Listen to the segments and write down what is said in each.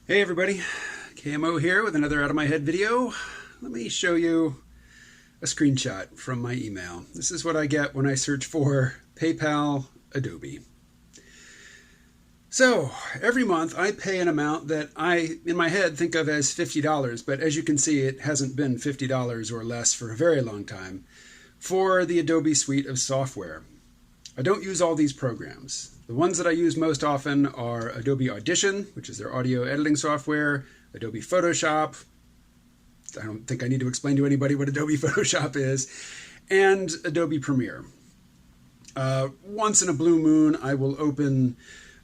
Hey everybody, KMO here with another Out of My Head video. Let me show you a screenshot from my email. This is what I get when I search for PayPal Adobe. So every month I pay an amount that I, in my head, think of as $50, but as you can see it hasn't been $50 or less for a very long time, for the Adobe suite of software. I don't use all these programs. The ones that I use most often are Adobe Audition, which is their audio editing software, Adobe Photoshop. I don't think I need to explain to anybody what Adobe Photoshop is, and Adobe Premiere. Once in a blue moon, I will open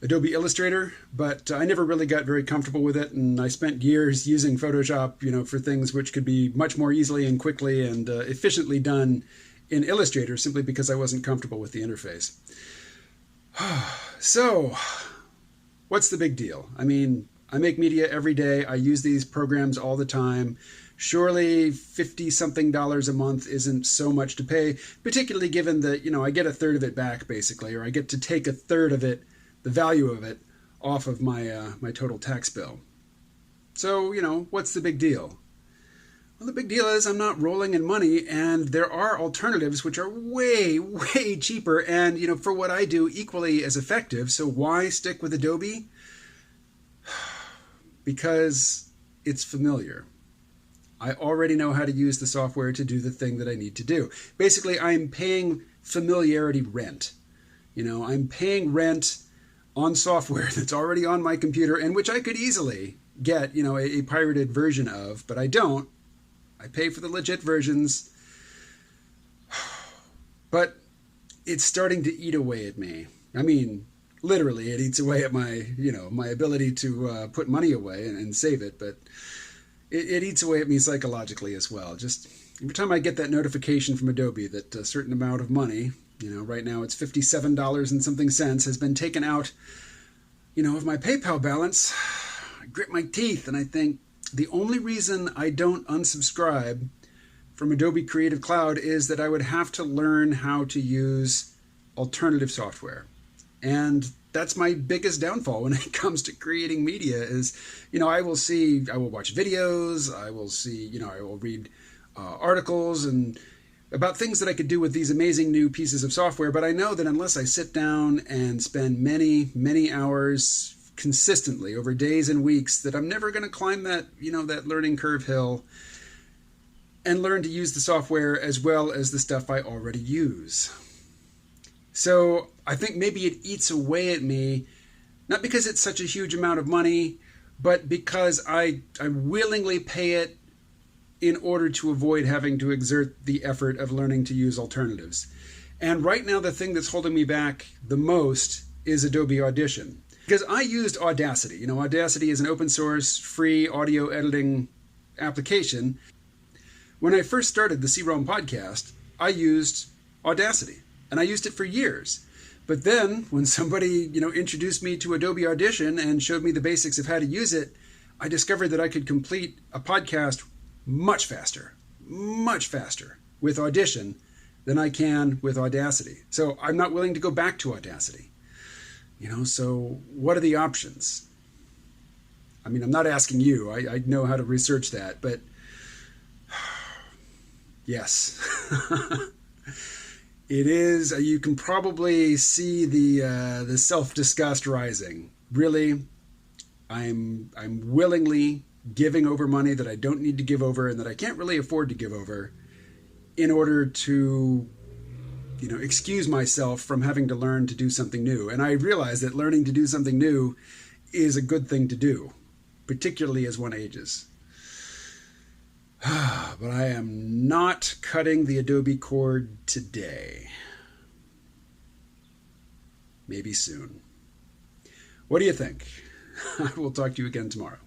Adobe Illustrator, but I never really got very comfortable with it, and I spent years using Photoshop, for things which could be much more easily and quickly and efficiently done in Illustrator, simply because I wasn't comfortable with the interface. So, what's the big deal? I mean, I make media every day. I use these programs all the time. Surely $50-something a month isn't so much to pay, particularly given that, I get a third of it back, basically, or I get to take a third of it, the value of it, off of my total tax bill. So, what's the big deal? Well, the big deal is I'm not rolling in money, and there are alternatives which are way, way cheaper and, for what I do, equally as effective. So why stick with Adobe? Because it's familiar. I already know how to use the software to do the thing that I need to do. Basically, I'm paying familiarity rent. I'm paying rent on software that's already on my computer and which I could easily get, a pirated version of, but I don't. I pay for the legit versions, but it's starting to eat away at me. I mean, literally, it eats away at my, my ability to put money away and save it, but it eats away at me psychologically as well. Just every time I get that notification from Adobe that a certain amount of money, right now it's $57 and something cents, has been taken out, of my PayPal balance, I grit my teeth and I think, the only reason I don't unsubscribe from Adobe Creative Cloud is that I would have to learn how to use alternative software. And that's my biggest downfall when it comes to creating media is, I will watch videos, I will see, I will read articles and about things that I could do with these amazing new pieces of software. But I know that unless I sit down and spend many, many hours consistently over days and weeks, that I'm never going to climb that, that learning curve hill and learn to use the software as well as the stuff I already use. So I think maybe it eats away at me, not because it's such a huge amount of money, but because I willingly pay it in order to avoid having to exert the effort of learning to use alternatives. And right now, the thing that's holding me back the most is Adobe Audition. Because I used Audacity. Audacity is an open source, free audio editing application. When I first started the C-Realm podcast, I used Audacity. And I used it for years. But then, when somebody, introduced me to Adobe Audition and showed me the basics of how to use it, I discovered that I could complete a podcast much faster with Audition than I can with Audacity. So I'm not willing to go back to Audacity. So what are the options? I mean, I'm not asking you. I know how to research that, but yes. It is, you can probably see the self-disgust rising. Really, I'm willingly giving over money that I don't need to give over and that I can't really afford to give over in order to excuse myself from having to learn to do something new. And I realize that learning to do something new is a good thing to do, particularly as one ages. But I am not cutting the Adobe cord today. Maybe soon. What do you think? I will talk to you again tomorrow.